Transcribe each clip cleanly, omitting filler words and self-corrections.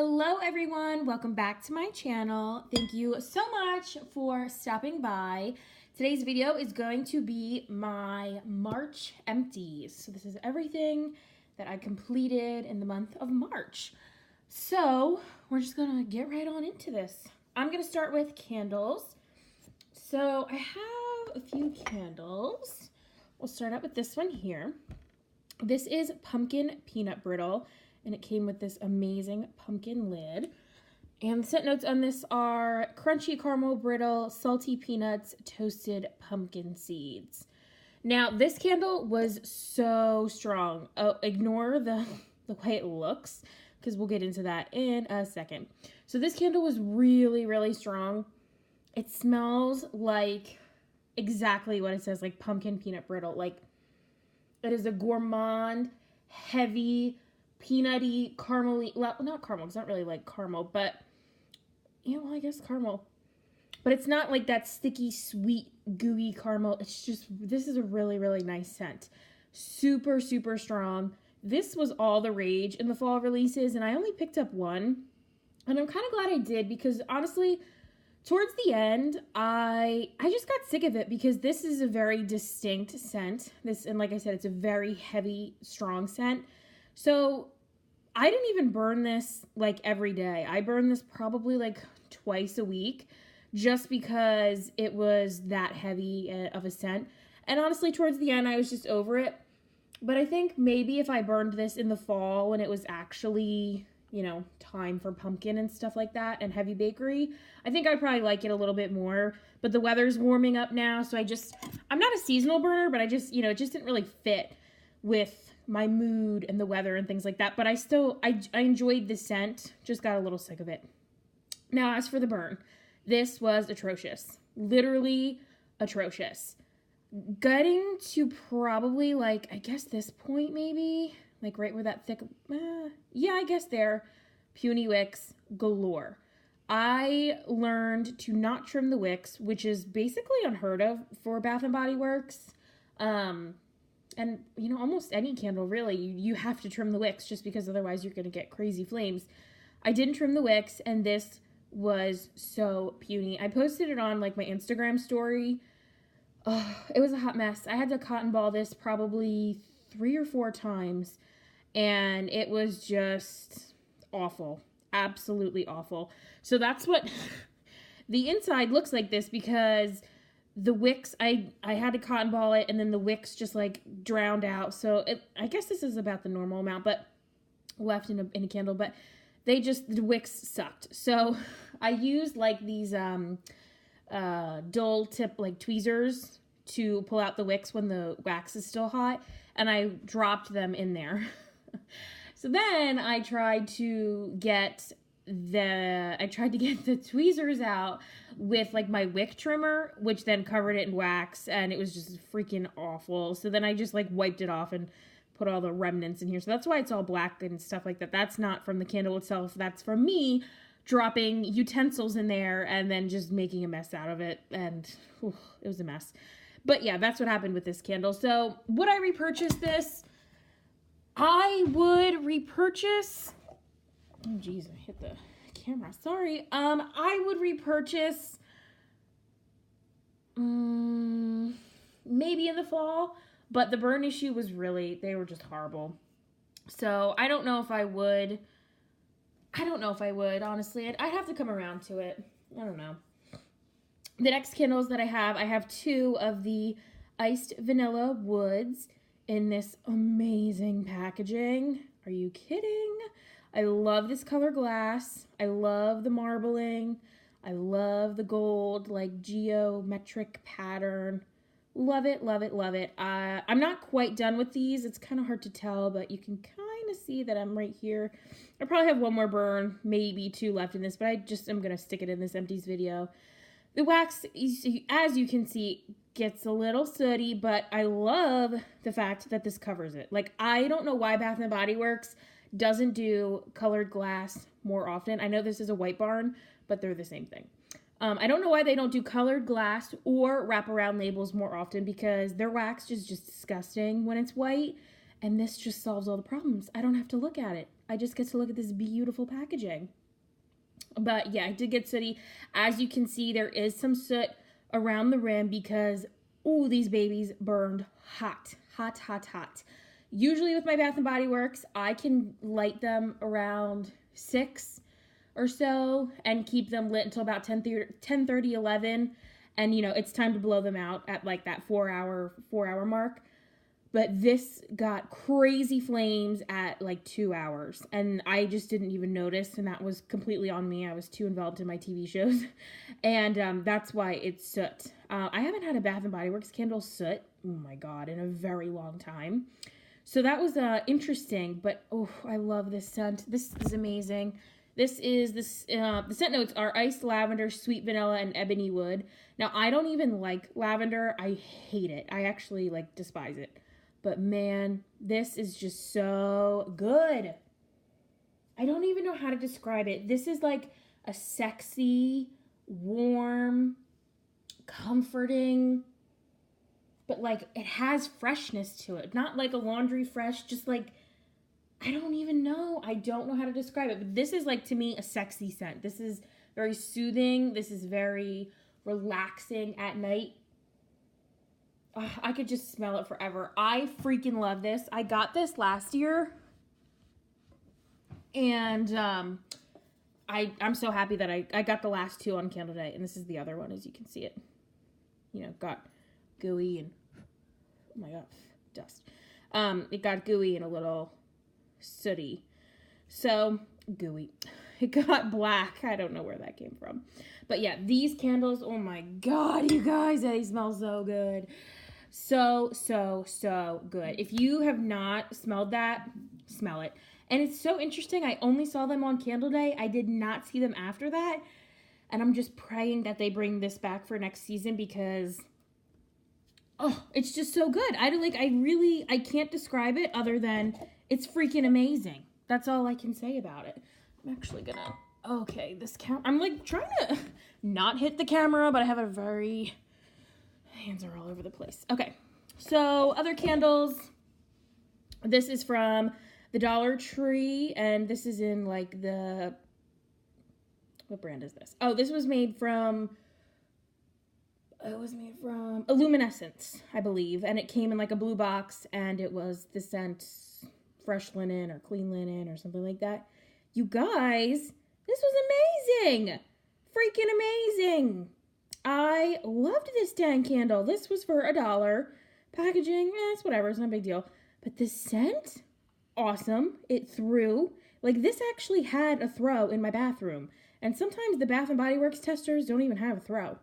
Hello everyone, welcome back to my channel. Thank you so much for stopping by. Today's video is going to be my March empties. So this is everything that I completed in the month of March. So we're just gonna get right on into this. I'm gonna start with candles. So I have a few candles. We'll start out with this one here. This is pumpkin peanut brittle, and it came with this amazing pumpkin lid. And the scent notes on this are crunchy caramel brittle, salty peanuts, toasted pumpkin seeds. Now, this candle was so strong. Oh, ignore the way it looks, because we'll get into that in a second. So this candle was really, really strong. It smells like exactly what it says, like pumpkin peanut brittle. Like, it is a gourmand, heavy, peanutty, caramely, well, not caramel, it's not really like caramel, but, yeah, well, I guess caramel. But it's not like that sticky, sweet, gooey caramel. It's just, this is a really, really nice scent. Super, super strong. This was all the rage in the fall releases, and I only picked up one. And I'm kind of glad I did, because honestly, towards the end, I just got sick of it, because this is a very distinct scent. And like I said, it's a very heavy, strong scent. So I didn't even burn this like every day. I burned this probably like twice a week, just because it was that heavy of a scent. And honestly, towards the end, I was just over it. But I think maybe if I burned this in the fall when it was actually, you know, time for pumpkin and stuff like that and heavy bakery, I think I'd probably like it a little bit more. But the weather's warming up now, so I'm not a seasonal burner, but I just, you know, it just didn't really fit with my mood and the weather and things like that. But I enjoyed the scent, just got a little sick of it. Now, as for the burn, this was atrocious. Literally atrocious. Getting to probably like, I guess this point maybe, like right where that thick, yeah, I guess there, puny wicks galore. I learned to not trim the wicks, which is basically unheard of for Bath & Body Works. And, you know, almost any candle, really, you have to trim the wicks, just because otherwise you're going to get crazy flames. I didn't trim the wicks, and this was so puny. I posted it on, like, my Instagram story. Oh, it was a hot mess. I had to cotton ball this probably 3 or 4 times, and it was just awful. Absolutely awful. So that's what the inside looks like this, because the wicks, I had to cotton ball it, and then the wicks just like drowned out. So I guess this is about the normal amount, but left in a candle, but the wicks sucked. So I used like these dull tip like tweezers to pull out the wicks when the wax is still hot, and I dropped them in there. So then I tried to get the tweezers out with like my wick trimmer, which then covered it in wax, and it was just freaking awful. So then I just like wiped it off and put all the remnants in here. So that's why it's all black and stuff like that. That's not from the candle itself. That's from me dropping utensils in there and then just making a mess out of it. And it was a mess. But yeah, that's what happened with this candle. So would I repurchase this? I would repurchase. Oh, geez, I hit the camera. Sorry. I would repurchase maybe in the fall, but the burn issue was really, they were just horrible. So I don't know if I would. Honestly. I'd have to come around to it. I don't know. The next candles that I have 2 of the iced vanilla woods in this amazing packaging. Are you kidding? I love this color glass. I love the marbling. I love the gold, like, geometric pattern. Love it, love it, love it. I'm not quite done with these. It's kind of hard to tell, but you can kind of see that I'm right here. I probably have one more burn, maybe 2 left in this, but I'm going to stick it in this empties video. The wax, as you can see, gets a little sooty, but I love the fact that this covers it. Like, I don't know why Bath & Body Works doesn't do colored glass more often. I know this is a White Barn, but they're the same thing. I don't know why they don't do colored glass or wraparound labels more often, because their wax is just disgusting when it's white. And this just solves all the problems. I don't have to look at it. I just get to look at this beautiful packaging. But yeah, I did get sooty. As you can see, there is some soot around the rim because, oh, these babies burned hot, hot, hot, hot. Usually with my Bath & Body Works, I can light them around 6 or so and keep them lit until about 10:30, 11. And, you know, it's time to blow them out at like that 4-hour mark. But this got crazy flames at like 2 hours. And I just didn't even notice. And that was completely on me. I was too involved in my TV shows. And that's why it's soot. I haven't had a Bath & Body Works candle soot, oh my God, in a very long time. So that was interesting. But, oh, I love this scent. This is amazing. The scent notes are iced lavender, sweet vanilla, and ebony wood. Now, I don't even like lavender. I hate it. I actually, like, despise it. But man, this is just so good. I don't even know how to describe it. This is like a sexy, warm, comforting, but like it has freshness to it. Not like a laundry fresh, just like, I don't even know. I don't know how to describe it. But this is like, to me, a sexy scent. This is very soothing. This is very relaxing at night. I could just smell it forever. I freaking love this. I got this last year. And I'm so happy that I got the last 2 on Candle Day. And this is the other one, as you can see it. You know, got gooey and, oh my God, dust. It got gooey and a little sooty. So, gooey. It got black. I don't know where that came from. But yeah, these candles, oh my God, you guys, they smell so good. So, so, so good. If you have not smelled that, smell it. And it's so interesting. I only saw them on Candle Day. I did not see them after that. And I'm just praying that they bring this back for next season because, oh, it's just so good. I can't describe it other than it's freaking amazing. That's all I can say about it. I'm actually gonna, okay, I'm like trying to not hit the camera, but I have hands are all over the place. Okay, so other candles. This is from the Dollar Tree, and this is in like what brand is this? Oh, this was made from, Illuminescence, I believe, and it came in like a blue box, and it was the scent Fresh Linen or Clean Linen or something like that. You guys, this was amazing! Freaking amazing! I loved this dang candle. This was for $1. Packaging, it's whatever. It's not a big deal. But the scent, awesome. It threw. Like, this actually had a throw in my bathroom. And sometimes the Bath & Body Works testers don't even have a throw.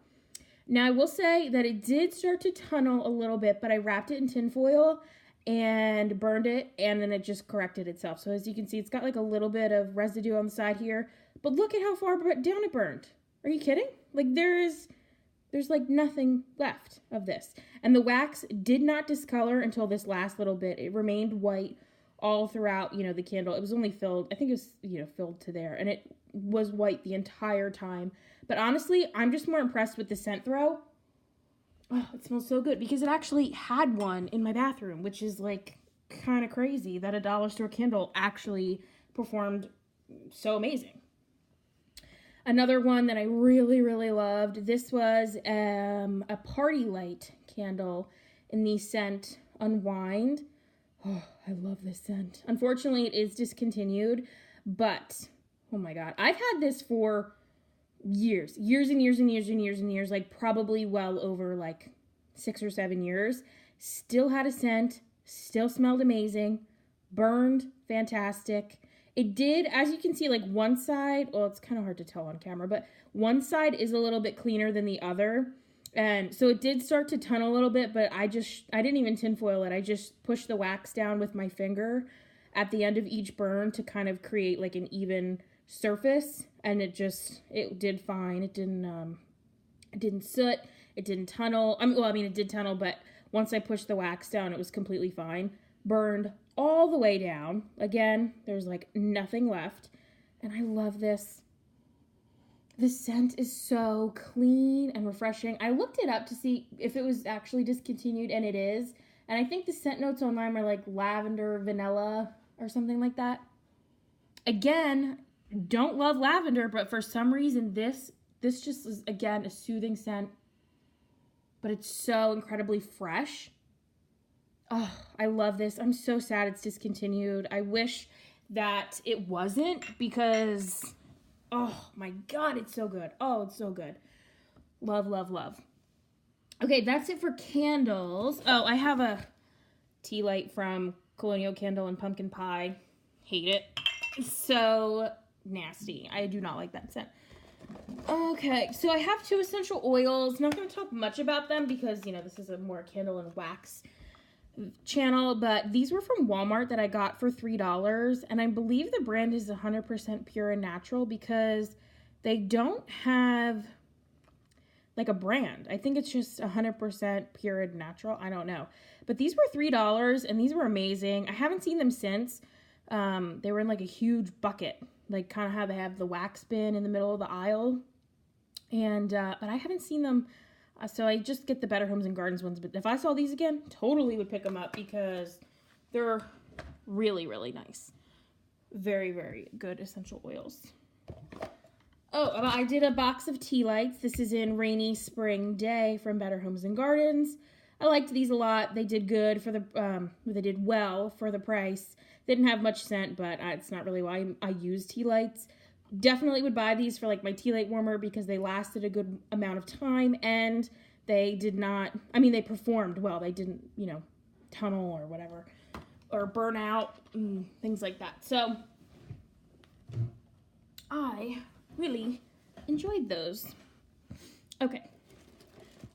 Now, I will say that it did start to tunnel a little bit, but I wrapped it in tin foil and burned it, and then it just corrected itself. So as you can see, it's got like a little bit of residue on the side here. But look at how far down it burned. Are you kidding? Like, there's like nothing left of this. And the wax did not discolor until this last little bit. It remained white all throughout, you know, the candle. It was only filled, I think it was, you know, filled to there. And it was white the entire time. But honestly, I'm just more impressed with the scent throw. Oh, it smells so good because it actually had one in my bathroom, which is like kind of crazy that a dollar store candle actually performed so amazing. Another one that I really, really loved, this was a party light candle in the scent Unwind. Oh, I love this scent. Unfortunately, it is discontinued, but oh my God. I've had this for years and years and years and years and years, like probably well over like 6 or 7 years. Still had a scent, still smelled amazing, burned fantastic. It did, as you can see, like one side, well, it's kind of hard to tell on camera, but one side is a little bit cleaner than the other. And so it did start to tunnel a little bit, but I didn't even tinfoil it. I just pushed the wax down with my finger at the end of each burn to kind of create like an even surface. And it did fine. It didn't soot. It didn't tunnel. It did tunnel, but once I pushed the wax down, it was completely fine. Burned all the way down. Again, there's like nothing left. And I love this. The scent is so clean and refreshing. I looked it up to see if it was actually discontinued, and it is. And I think the scent notes online are like lavender, vanilla, or something like that. Again, don't love lavender, but for some reason this just is, again, a soothing scent. But it's so incredibly fresh. Oh, I love this. I'm so sad it's discontinued. I wish that it wasn't because, oh my God, it's so good. Oh, it's so good. Love, love, love. Okay, that's it for candles. Oh, I have a tea light from Colonial Candle and Pumpkin Pie. Hate it. It's so nasty. I do not like that scent. Okay, so I have 2 essential oils. Not going to talk much about them because, you know, this is a more candle and wax channel, but these were from Walmart that I got for $3, and I believe the brand is 100% pure and natural because they don't have like a brand. I think it's just 100% pure and natural. I don't know, but these were $3 and these were amazing. I haven't seen them since. They were in like a huge bucket, like kind of how they have the wax bin in the middle of the aisle, and but I haven't seen them. So I just get the Better Homes and Gardens ones. But if I saw these again, totally would pick them up because they're really, really nice. Very, very good essential oils. Oh, I did a box of tea lights. This is in Rainy Spring Day from Better Homes and Gardens. I liked these a lot. They did good for the, they did well for the price. Didn't have much scent, but it's not really why I use tea lights. Definitely would buy these for like my tea light warmer because they lasted a good amount of time and they did not, I mean, they performed well. They didn't, you know, tunnel or whatever, or burn out, things like that. So I really enjoyed those. Okay,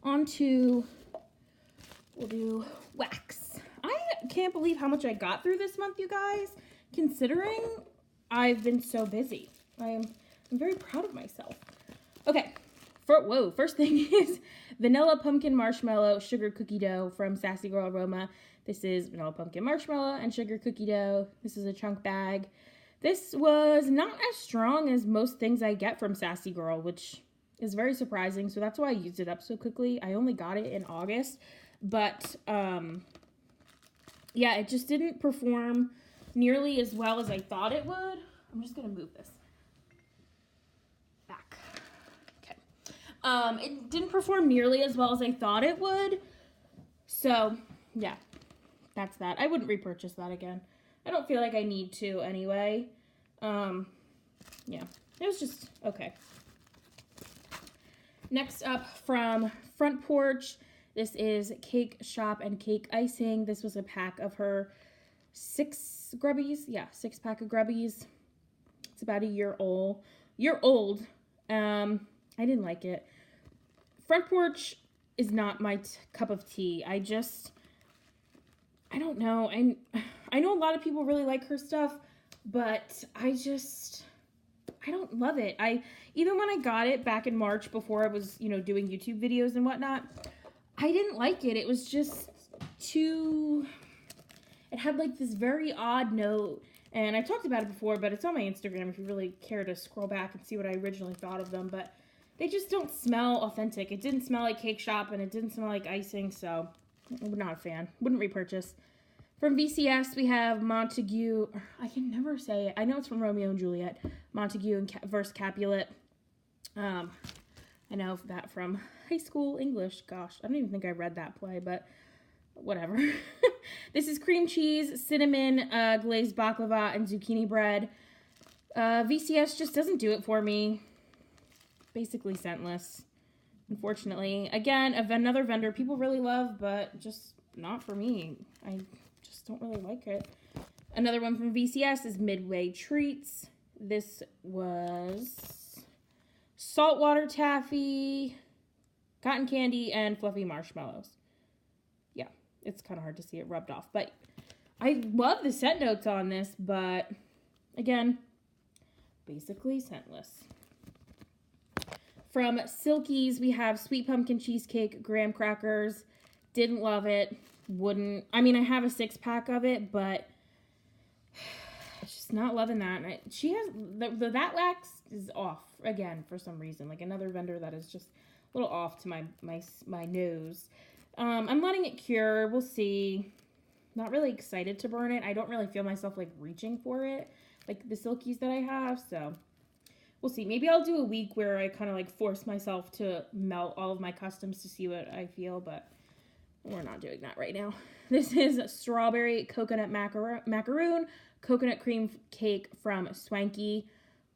on to, we'll do wax. I can't believe how much I got through this month, you guys, considering I've been so busy. I'm very proud of myself. Okay, first thing is Vanilla Pumpkin Marshmallow Sugar Cookie Dough from Sassy Girl Aroma. This is vanilla pumpkin marshmallow and sugar cookie dough. This is a chunk bag. This was not as strong as most things I get from Sassy Girl, which is very surprising. So that's why I used it up so quickly. I only got it in August, but yeah, it just didn't perform nearly as well as I thought it would. I'm just gonna move this back. Okay. It didn't perform nearly as well as I thought it would. So yeah, that's that. I wouldn't repurchase that again. I don't feel like I need to anyway. Yeah, it was just okay. Next up from Front Porch, this is Cake Shop and Cake Icing. This was a pack of her 6 grubbies. Yeah, 6-pack of grubbies. It's about a year old. I didn't like it. Front Porch is not my cup of tea. I don't know. I know a lot of people really like her stuff, but I don't love it. Even when I got it back in March before I was, you know, doing YouTube videos and whatnot, I didn't like it. It was just too, it had like this very odd note, and I talked about it before, but it's on my Instagram if you really care to scroll back and see what I originally thought of them, but they just don't smell authentic. It didn't smell like Cake Shop, and it didn't smell like icing, so I'm not a fan. Wouldn't repurchase. From VCS, we have Montague. I can never say it. I know it's from Romeo and Juliet. Montague and versus Capulet. I know that from high school English. Gosh, I don't even think I read that play, but whatever. This is cream cheese, cinnamon, glazed baklava, and zucchini bread. VCS just doesn't do it for me. Basically scentless, unfortunately. Again, another vendor people really love, but just not for me. I just don't really like it. Another one from VCS is Midway Treats. This was saltwater taffy, cotton candy, and fluffy marshmallows. Yeah, it's kind of hard to see it rubbed off, but I love the scent notes on this, but again, basically scentless. From Silkies, we have sweet pumpkin cheesecake, graham crackers. Didn't love it. Wouldn't. I mean, I have a 6-pack of it, but just not loving that. She has that wax is off again for some reason. Like another vendor that is just a little off to my nose. I'm letting it cure. We'll see. Not really excited to burn it. I don't really feel myself like reaching for it, like the silkies that I have. So we'll see. Maybe I'll do a week where I kind of like force myself to melt all of my customs to see what I feel, but we're not doing that right now. This is strawberry coconut macaroon coconut cream cake from Swanky.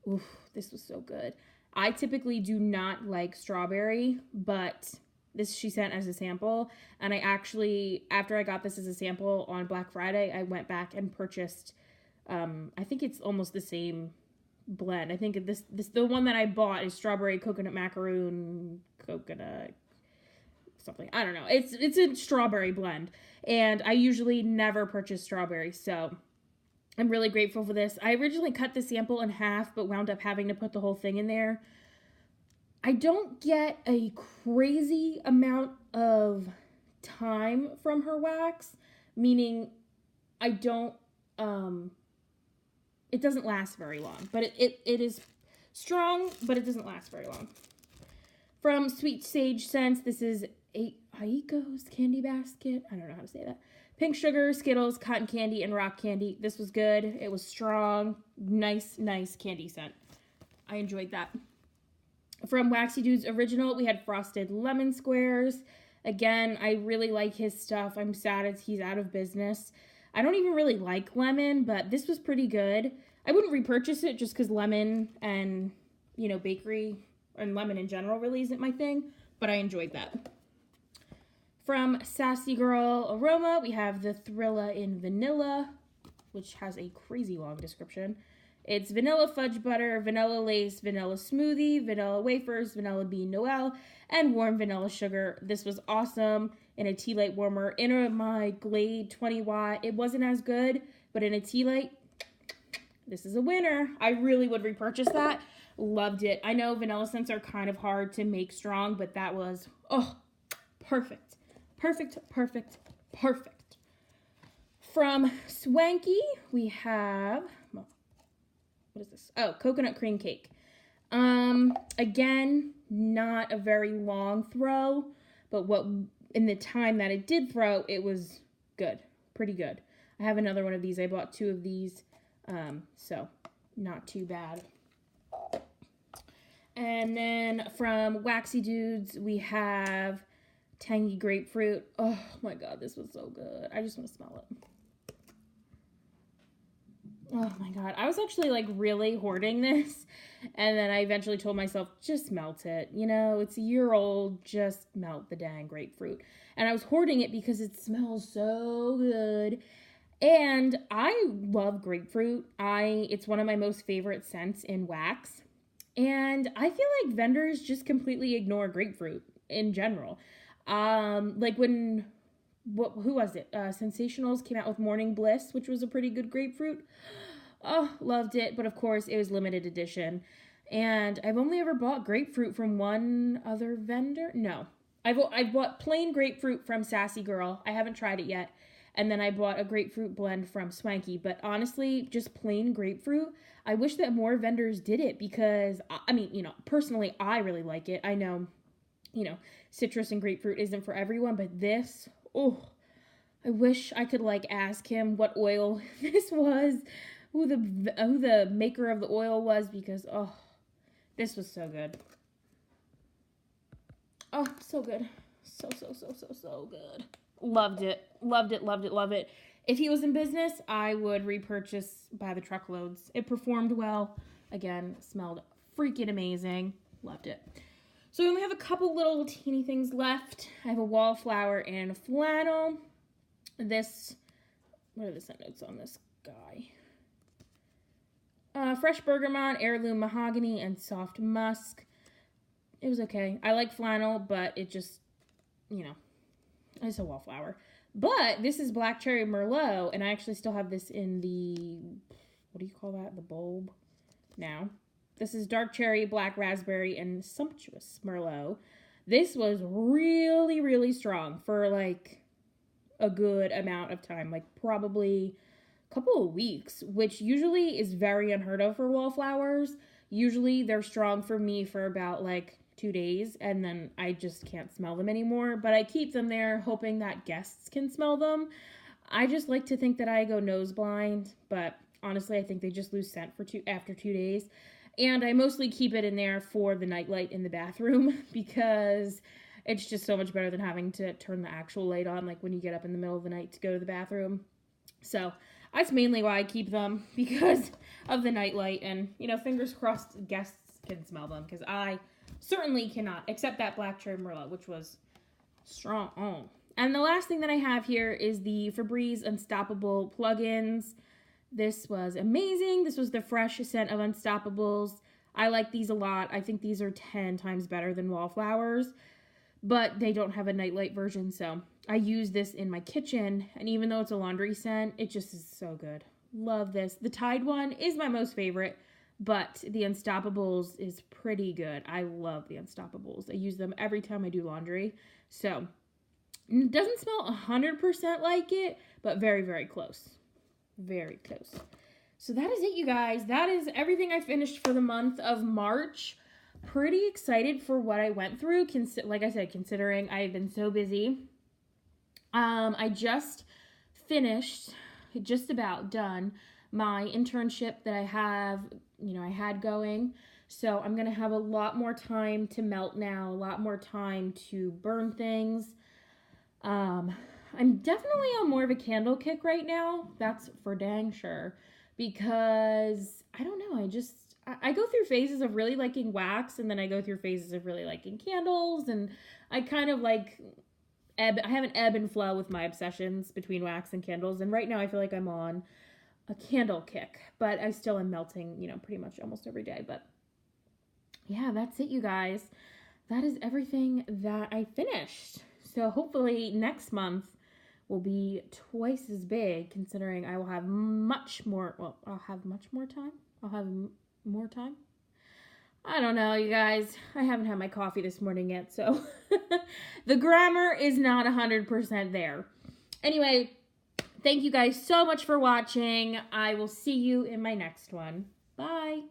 Oof, this was so good. I typically do not like strawberry, but this she sent as a sample, and I actually, after I got this as a sample on Black Friday, I went back and purchased, I think it's almost the same blend. I think this the one that I bought is strawberry coconut macaroon coconut something. I don't know. It's a strawberry blend, and I usually never purchase strawberry, so I'm really grateful for this. I originally cut the sample in half, but wound up having to put the whole thing in there. I don't get a crazy amount of time from her wax, meaning I don't, it doesn't last very long, but it is strong, but it doesn't last very long. From Sweet Sage Scents, this is Aiko's Candy Basket. I don't know how to say that. Pink sugar, Skittles, cotton candy, and rock candy. This was good. It was strong. Nice candy scent. I enjoyed that. From Waxy Dude's Original, we had Frosted Lemon Squares. Again, I really like his stuff. I'm sad he's out of business. I don't even really like lemon, but this was pretty good. I wouldn't repurchase it just because lemon and, you know, bakery and lemon in general really isn't my thing, but I enjoyed that. From Sassy Girl Aroma, we have the Thrilla in Vanilla, which has a crazy long description. It's vanilla fudge butter, vanilla lace, vanilla smoothie, vanilla wafers, vanilla bean noel, and warm vanilla sugar. This was awesome in a tea light warmer. In my Glade 20 watt, it wasn't as good, but in a tea light, this is a winner. I really would repurchase that. Loved it. I know vanilla scents are kind of hard to make strong, but that was, oh, perfect. Perfect. From Swanky, we have, what is this? Oh, coconut cream cake. Again, not a very long throw, but in the time that it did throw, it was good. Pretty good. I have another one of these. I bought 2 of these, so not too bad. And then from Waxy Dudes, we have tangy grapefruit. Oh my god, this was so good. I just want to smell it. Oh my god. I was actually like really hoarding this, and then I eventually told myself, just melt it. You know, it's a year old, just melt the dang grapefruit. And I was hoarding it because it smells so good. And I love grapefruit. It's one of my most favorite scents in wax. And I feel like vendors just completely ignore grapefruit in general. Like when, who was it? Sensationals came out with Morning Bliss, which was a pretty good grapefruit. Oh, loved it. But of course, it was limited edition. And I've only ever bought grapefruit from one other vendor. No, I've bought plain grapefruit from Sassy Girl. I haven't tried it yet. And then I bought a grapefruit blend from Swanky. But honestly, just plain grapefruit, I wish that more vendors did it because, I mean, you know, personally, I really like it. I know, you know, citrus and grapefruit isn't for everyone, but this, oh, I wish I could, like, ask him what oil this was, who the maker of the oil was, because, oh, this was so good. Oh, so good. So good. Loved it. If he was in business, I would repurchase by the truckloads. It performed well. Again, smelled freaking amazing. Loved it. So we only have a couple little teeny things left. I have a wallflower and a flannel. This, what are the scent notes on this guy? Fresh bergamot, heirloom mahogany, and soft musk. It was okay. I like flannel, but it just, you know, it's a wallflower. But this is Black Cherry Merlot, and I actually still have this in the, what do you call that? The bulb now. This is Dark Cherry, Black Raspberry, and Sumptuous Merlot. This was really strong for like a good amount of time, like probably a couple of weeks, which usually is very unheard of for wallflowers. Usually they're strong for me for about like 2 days, and then I just can't smell them anymore. But I keep them there hoping that guests can smell them. I just like to think that I go nose blind, but honestly, I think they just lose scent after 2 days. And I mostly keep it in there for the nightlight in the bathroom because it's just so much better than having to turn the actual light on, like when you get up in the middle of the night to go to the bathroom. So that's mainly why I keep them, because of the nightlight. And, you know, fingers crossed guests can smell them, because I certainly cannot, except that black cherry merlot, which was strong. Oh. And the last thing that I have here is the Febreze Unstoppable plugins. This was amazing. This was the fresh scent of Unstoppables. I like these a lot. I think these are 10 times better than Wallflowers, but they don't have a nightlight version, so I use this in my kitchen, and even though it's a laundry scent, it just is so good. Love this. The Tide one is my most favorite, but the Unstoppables is pretty good. I love the Unstoppables. I use them every time I do laundry, so it doesn't smell 100% like it, but very, very close. Very close. So that is it, you guys. That is everything I finished for the month of March. Pretty excited for what I went through. Like I said, considering I've been so busy. I just finished, just about done, my internship that I had going. So I'm going to have a lot more time to melt now, a lot more time to burn things. I'm definitely on more of a candle kick right now. That's for dang sure. Because, I don't know, I go through phases of really liking wax, and then I go through phases of really liking candles, and I kind of like I have an ebb and flow with my obsessions between wax and candles, and right now I feel like I'm on a candle kick, but I still am melting, you know, pretty much almost every day. But yeah, that's it, you guys. That is everything that I finished. So hopefully next month will be twice as big, considering I will have much more, well, I'll have much more time. I'll have more time. I don't know, you guys. I haven't had my coffee this morning yet, so the grammar is not 100% there. Anyway, thank you guys so much for watching. I will see you in my next one. Bye.